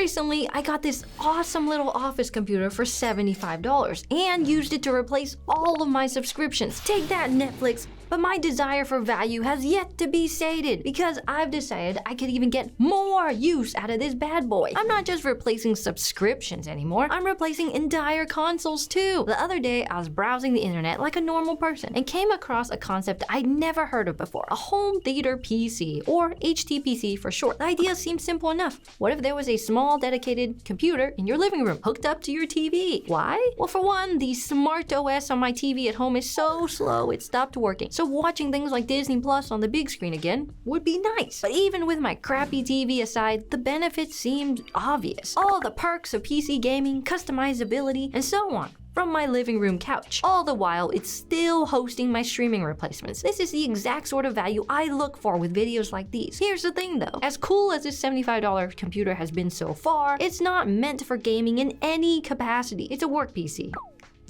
Recently, I got this awesome little office computer for $75 and used it to replace all of my subscriptions. Take that, Netflix! But my desire for value has yet to be sated because I've decided I could even get more use out of this bad boy. I'm not just replacing subscriptions anymore, I'm replacing entire consoles too. The other day, I was browsing the internet like a normal person and came across a concept I'd never heard of before, a home theater PC, or HTPC for short. The idea seemed simple enough. What if there was a small dedicated computer in your living room hooked up to your TV? Why? Well, for one, the smart OS on my TV at home is so slow it stopped working. So watching things like Disney Plus on the big screen again would be nice. But even with my crappy TV aside, the benefits seemed obvious. All the perks of PC gaming, customizability, and so on, from my living room couch. All the while, it's still hosting my streaming replacements. This is the exact sort of value I look for with videos like these. Here's the thing though, as cool as this $75 computer has been so far, it's not meant for gaming in any capacity. It's a work PC.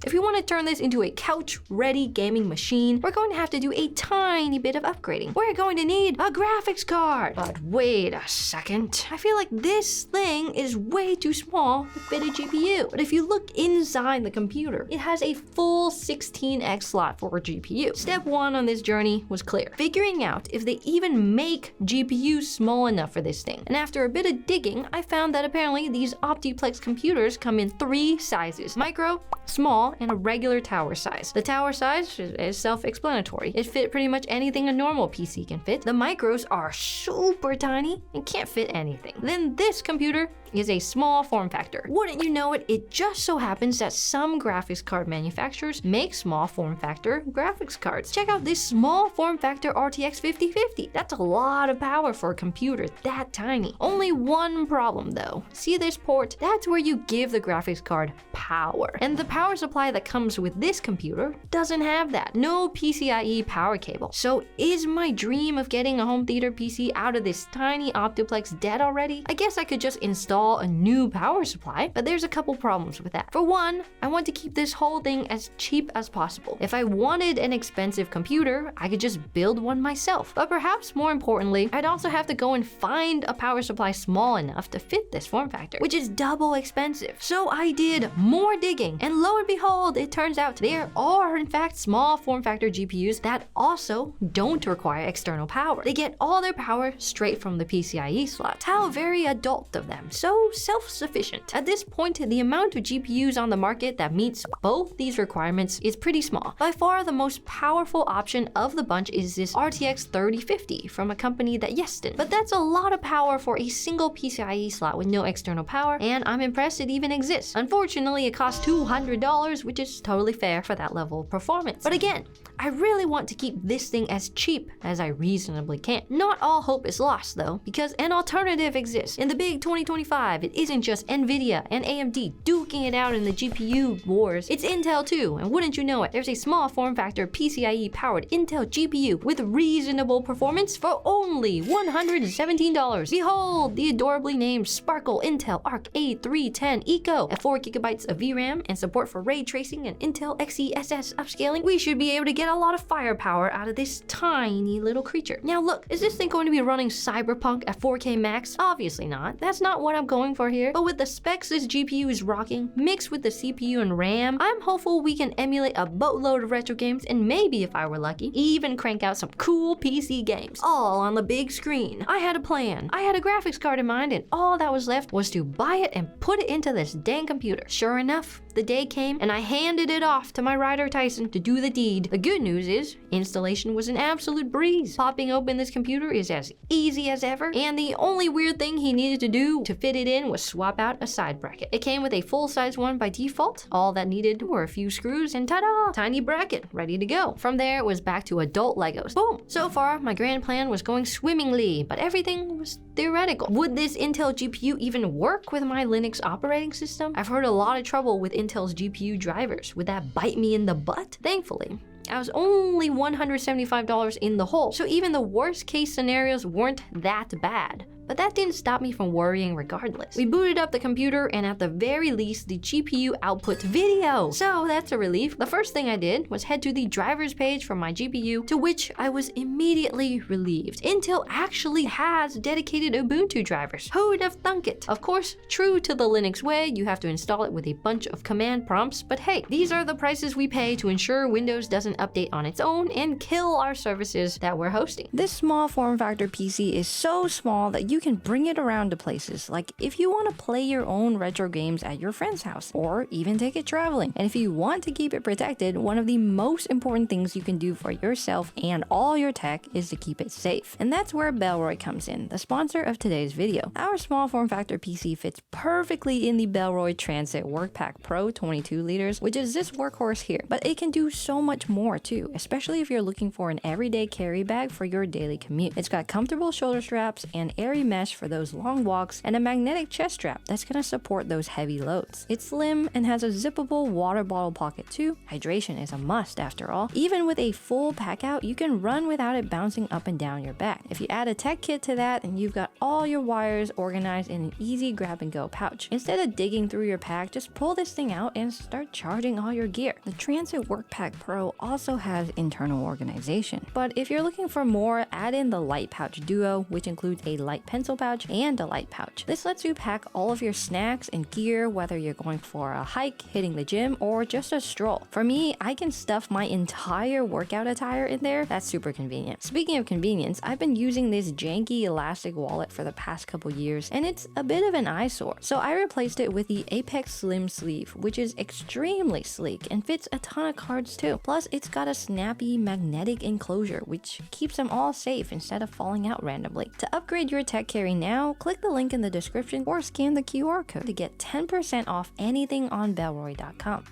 If we want to turn this into a couch-ready gaming machine, we're going to have to do a tiny bit of upgrading. We're going to need a graphics card. But wait a second. I feel like this thing is way too small to fit a GPU. But if you look inside the computer, it has a full 16x slot for a GPU. Step one on this journey was clear. Figuring out if they even make GPUs small enough for this thing. And after a bit of digging, I found that apparently these Optiplex computers come in 3 sizes: micro, small, and a regular tower size. The tower size is self-explanatory. It fit pretty much anything a normal PC can fit. The micros are super tiny and can't fit anything. Then this computer is a small form factor. Wouldn't you know it, it just so happens that some graphics card manufacturers make small form factor graphics cards. Check out this small form factor RTX 5050. That's a lot of power for a computer that tiny. Only one problem though. See this port? That's where you give the graphics card power. And the power supply that comes with this computer doesn't have that. No PCIe power cable. So is my dream of getting a home theater PC out of this tiny Optiplex dead already? I guess I could just install a new power supply, but there's a couple problems with that. For one, I want to keep this whole thing as cheap as possible. If I wanted an expensive computer, I could just build one myself. But perhaps more importantly, I'd also have to go and find a power supply small enough to fit this form factor, which is double expensive. So I did more digging, and lo and behold, it turns out there are in fact small form factor GPUs that also don't require external power. They get all their power straight from the PCIe slot. How very adult of them. So self-sufficient. At this point, the amount of GPUs on the market that meets both these requirements is pretty small. By far, the most powerful option of the bunch is this RTX 3050 from a company that Yeston. But that's a lot of power for a single PCIe slot with no external power, and I'm impressed it even exists. Unfortunately, it costs $200, which is totally fair for that level of performance. But again, I really want to keep this thing as cheap as I reasonably can. Not all hope is lost though, because an alternative exists. In the big 2025, it isn't just Nvidia and AMD duking it out in the GPU wars. It's Intel too, and wouldn't you know it, there's a small form factor PCIe powered Intel GPU with reasonable performance for only $117. Behold, the adorably named Sparkle Intel Arc A310 Eco. At 4 GB of VRAM and support for ray tracing and Intel XeSS upscaling, we should be able to get a lot of firepower out of this tiny little creature. Now look, is this thing going to be running Cyberpunk at 4K max? Obviously not. That's not what I'm going for here. But with the specs this GPU is rocking, mixed with the CPU and RAM, I'm hopeful we can emulate a boatload of retro games and maybe, if I were lucky, even crank out some cool PC games, all on the big screen. I had a plan. I had a graphics card in mind, and all that was left was to buy it and put it into this dang computer. Sure enough, the day came and I handed it off to my rider Tyson to do the deed. The good news is, installation was an absolute breeze. Popping open this computer is as easy as ever, and the only weird thing he needed to do to fit it in was swap out a side bracket. It came with a full-size one by default. All that needed were a few screws and ta-da! Tiny bracket, ready to go. From there, it was back to adult Legos. Boom! So far, my grand plan was going swimmingly, but everything was theoretical. Would this Intel GPU even work with my Linux operating system? I've heard a lot of trouble with Intel's GPU drivers. Would that bite me in the butt? Thankfully, I was only $175 in the hole, so even the worst case scenarios weren't that bad. But that didn't stop me from worrying regardless. We booted up the computer and at the very least the GPU output video. So that's a relief. The first thing I did was head to the drivers page for my GPU, to which I was immediately relieved. Intel actually has dedicated Ubuntu drivers. Who would have thunk it? Of course, true to the Linux way, you have to install it with a bunch of command prompts, but hey, these are the prices we pay to ensure Windows doesn't update on its own and kill our services that we're hosting. This small form factor PC is so small that you can bring it around to places, like if you want to play your own retro games at your friend's house, or even take it traveling. And if you want to keep it protected, one of the most important things you can do for yourself and all your tech is to keep it safe. And that's where Bellroy comes in, the sponsor of today's video. Our small form factor PC fits perfectly in the Bellroy Transit Workpack Pro 22 liters, which is this workhorse here, but it can do so much more too, especially if you're looking for an everyday carry bag for your daily commute. It's got comfortable shoulder straps and airy mesh for those long walks, and a magnetic chest strap that's gonna support those heavy loads. It's slim and has a zippable water bottle pocket too. Hydration is a must after all. Even with a full pack out, you can run without it bouncing up and down your back. If you add a tech kit to that, and you've got all your wires organized in an easy grab and go pouch. Instead of digging through your pack, just pull this thing out and start charging all your gear. The Transit Workpack Pro also has internal organization, but if you're looking for more, add in the Light Pouch Duo, which includes a light pencil pouch and a light pouch. This lets you pack all of your snacks and gear, whether you're going for a hike, hitting the gym, or just a stroll. For me, I can stuff my entire workout attire in there. That's super convenient. Speaking of convenience, I've been using this janky elastic wallet for the past couple years, and it's a bit of an eyesore. So I replaced it with the Apex Slim Sleeve, which is extremely sleek and fits a ton of cards too. Plus, it's got a snappy magnetic enclosure, which keeps them all safe instead of falling out randomly. To upgrade your tech carry now, click the link in the description or scan the QR code to get 10% off anything on Bellroy.com.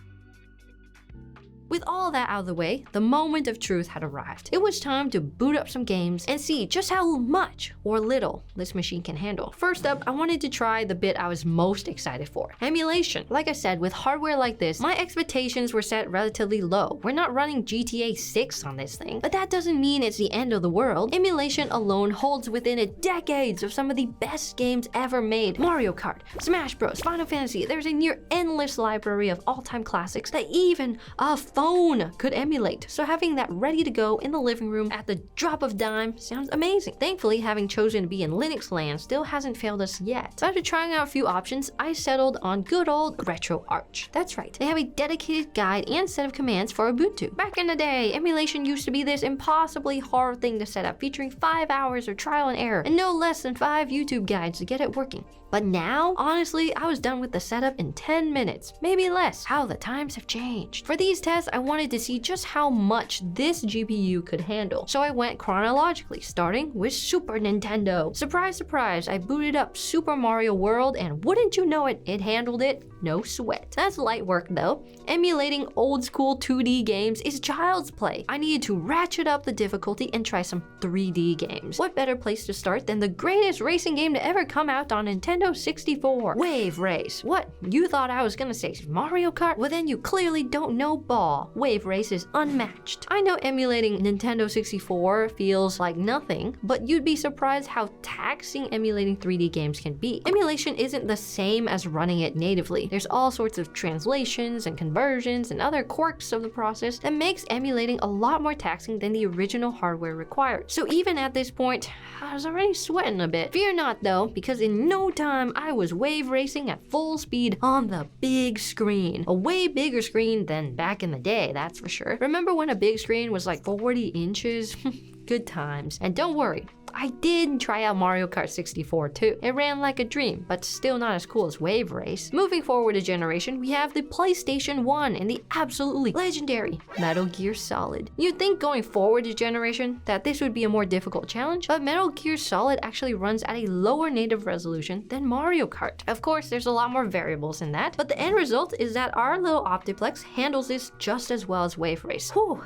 With all that out of the way, the moment of truth had arrived. It was time to boot up some games and see just how much or little this machine can handle. First up, I wanted to try the bit I was most excited for, emulation. Like I said, with hardware like this, my expectations were set relatively low. We're not running GTA 6 on this thing, but that doesn't mean it's the end of the world. Emulation alone holds within it decades of some of the best games ever made. Mario Kart, Smash Bros, Final Fantasy. There's a near endless library of all-time classics that even a phone could emulate, so having that ready to go in the living room at the drop of dime sounds amazing. Thankfully, having chosen to be in Linux land still hasn't failed us yet. So after trying out a few options, I settled on good old RetroArch. That's right, they have a dedicated guide and set of commands for Ubuntu. Back in the day, emulation used to be this impossibly hard thing to set up, featuring 5 hours of trial and error and no less than 5 YouTube guides to get it working. But now, honestly, I was done with the setup in 10 minutes, maybe less. How the times have changed. For these tests, I wanted to see just how much this GPU could handle. So I went chronologically, starting with Super Nintendo. Surprise, surprise, I booted up Super Mario World, and wouldn't you know it, it handled it, no sweat. That's light work though. Emulating old school 2D games is child's play. I needed to ratchet up the difficulty and try some 3D games. What better place to start than the greatest racing game to ever come out on Nintendo 64, Wave Race. What? You thought I was gonna say Mario Kart? Well then you clearly don't know ball. Wave Race is unmatched. I know emulating Nintendo 64 feels like nothing, but you'd be surprised how taxing emulating 3D games can be. Emulation isn't the same as running it natively. There's all sorts of translations and conversions and other quirks of the process that makes emulating a lot more taxing than the original hardware required. So even at this point, I was already sweating a bit. Fear not though, because in no time I was wave racing at full speed on the big screen. A way bigger screen than back in the day, that's for sure. Remember when a big screen was like 40 inches? Good times. And don't worry, I did try out Mario Kart 64 too. It ran like a dream, but still not as cool as Wave Race. Moving forward a generation, we have the PlayStation 1 and the absolutely legendary Metal Gear Solid. You'd think going forward a generation that this would be a more difficult challenge, but Metal Gear Solid actually runs at a lower native resolution than Mario Kart. Of course, there's a lot more variables in that, but the end result is that our little Optiplex handles this just as well as Wave Race. Whew.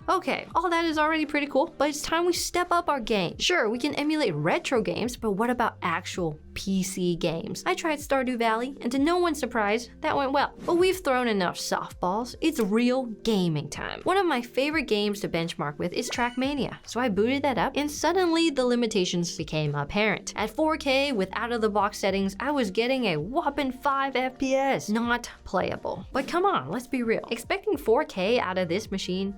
Okay, all that is already pretty cool, but it's time we step up our game. Sure, we can emulate retro games, but what about actual PC games? I tried Stardew Valley, and to no one's surprise, that went well. But we've thrown enough softballs. It's real gaming time. One of my favorite games to benchmark with is Trackmania, so I booted that up, and suddenly the limitations became apparent. At 4K with out-of-the-box settings, I was getting a whopping 5 FPS. Not playable. But come on, let's be real. Expecting 4K out of this machine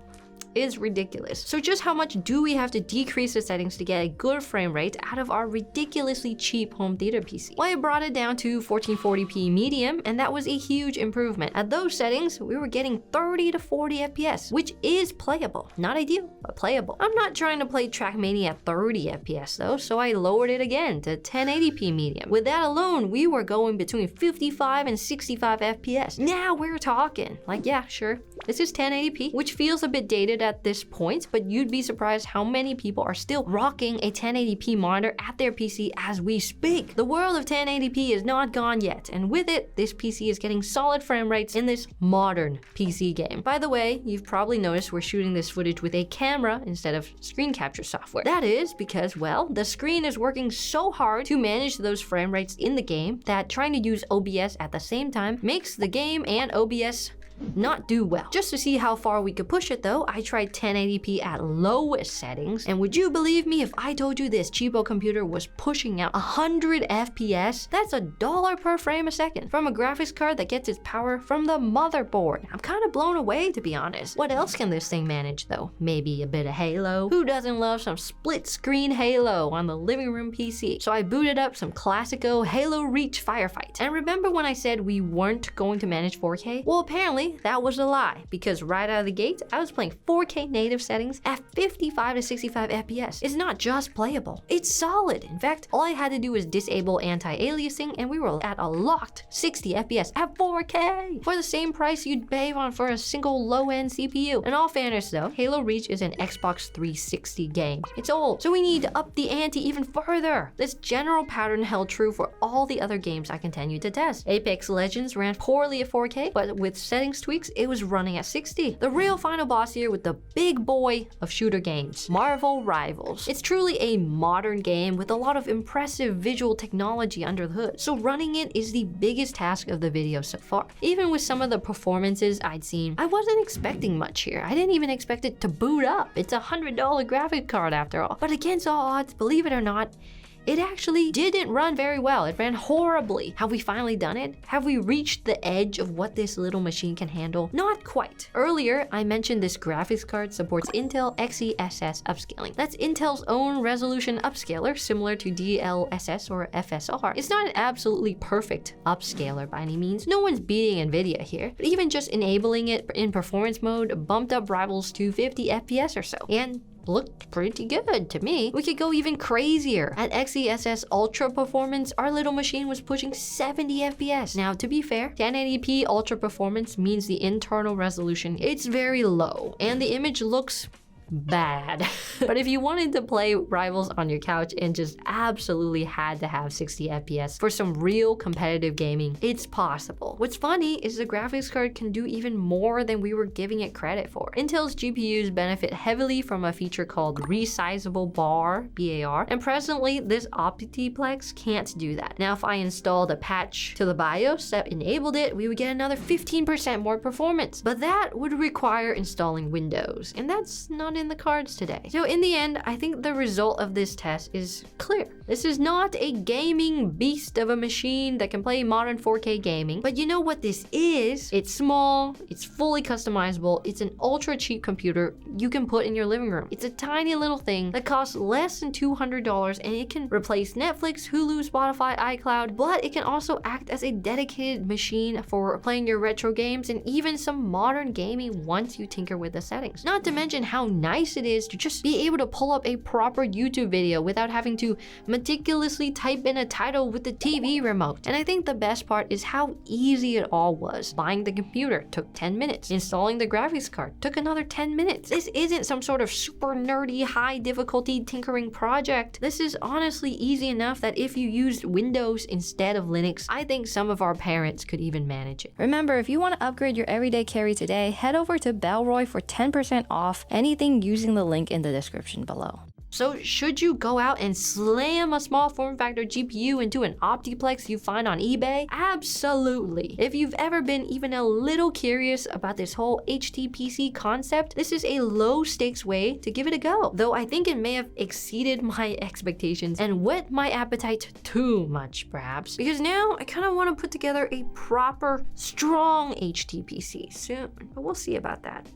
is ridiculous. So just how much do we have to decrease the settings to get a good frame rate out of our ridiculously cheap home theater PC? Well, I brought it down to 1440p medium, and that was a huge improvement. At those settings, we were getting 30 to 40 FPS, which is playable. Not ideal, but playable. I'm not trying to play Trackmania at 30 FPS though, so I lowered it again to 1080p medium. With that alone, we were going between 55 and 65 FPS. Now we're talking. Like, yeah, sure, this is 1080p, which feels a bit dated at this point, but you'd be surprised how many people are still rocking a 1080p monitor at their PC as we speak. The world of 1080p is not gone yet, and with it, this PC is getting solid frame rates in this modern PC game. By the way, you've probably noticed we're shooting this footage with a camera instead of screen capture software. That is because, well, the screen is working so hard to manage those frame rates in the game that trying to use OBS at the same time makes the game and OBS not do well. Just to see how far we could push it though, I tried 1080p at lowest settings, and would you believe me if I told you this cheapo computer was pushing out 100 FPS? That's $1 per frame a second from a graphics card that gets its power from the motherboard. I'm kind of blown away, to be honest. What else can this thing manage though? Maybe a bit of Halo? Who doesn't love some split screen Halo on the living room PC? So I booted up some classico Halo Reach Firefight. And remember when I said we weren't going to manage 4K? Well, apparently that was a lie, because right out of the gate, I was playing 4K native settings at 55 to 65 FPS. It's not just playable, it's solid. In fact, all I had to do was disable anti-aliasing, and we were at a locked 60 FPS at 4K for the same price you'd pay for a single low-end CPU. In all fairness though, Halo Reach is an Xbox 360 game. It's old, so we need to up the ante even further. This general pattern held true for all the other games I continued to test. Apex Legends ran poorly at 4K, but with settings tweaks, it was running at 60. The real final boss here with the big boy of shooter games, Marvel Rivals. It's truly a modern game with a lot of impressive visual technology under the hood, so running it is the biggest task of the video so far. Even with some of the performances I'd seen, I wasn't expecting much here. I didn't even expect it to boot up. It's a $100 graphic card after all. But against all odds, believe it or not, it actually didn't run very well. It ran horribly. Have we finally done it? Have we reached the edge of what this little machine can handle? Not quite. Earlier, I mentioned this graphics card supports Intel XeSS upscaling. That's Intel's own resolution upscaler, similar to DLSS or FSR. It's not an absolutely perfect upscaler by any means. No one's beating Nvidia here, but even just enabling it in performance mode bumped up Rivals to 50 FPS or so. And looked pretty good to me. We could go even crazier. At XeSS Ultra Performance, our little machine was pushing 70 FPS. Now, to be fair, 1080p Ultra Performance means the internal resolution, it's very low, and the image looks bad. But if you wanted to play Rivals on your couch and just absolutely had to have 60 FPS for some real competitive gaming, it's possible. What's funny is the graphics card can do even more than we were giving it credit for. Intel's GPUs benefit heavily from a feature called resizable bar, BAR, and presently this Optiplex can't do that. Now, if I installed a patch to the BIOS that enabled it, we would get another 15% more performance, but that would require installing Windows, and that's not in the cards today. So in the end, I think the result of this test is clear. This is not a gaming beast of a machine that can play modern 4K gaming, but you know what this is? It's small, it's fully customizable, it's an ultra cheap computer you can put in your living room. It's a tiny little thing that costs less than $200, and it can replace Netflix, Hulu, Spotify, iCloud, but it can also act as a dedicated machine for playing your retro games and even some modern gaming once you tinker with the settings. Not to mention how nice it is to just be able to pull up a proper YouTube video without having to meticulously type in a title with the TV remote. And I think the best part is how easy it all was. Buying the computer took 10 minutes. Installing the graphics card took another 10 minutes. This isn't some sort of super nerdy, high difficulty tinkering project. This is honestly easy enough that if you used Windows instead of Linux, I think some of our parents could even manage it. Remember, if you want to upgrade your everyday carry today, head over to Bellroy for 10% off anything using the link in the description below. So should you go out and slam a small form factor GPU into an Optiplex you find on eBay? Absolutely. If you've ever been even a little curious about this whole HTPC concept, this is a low stakes way to give it a go. Though I think it may have exceeded my expectations and whet my appetite too much perhaps, because now I kind of want to put together a proper, strong HTPC soon, but we'll see about that.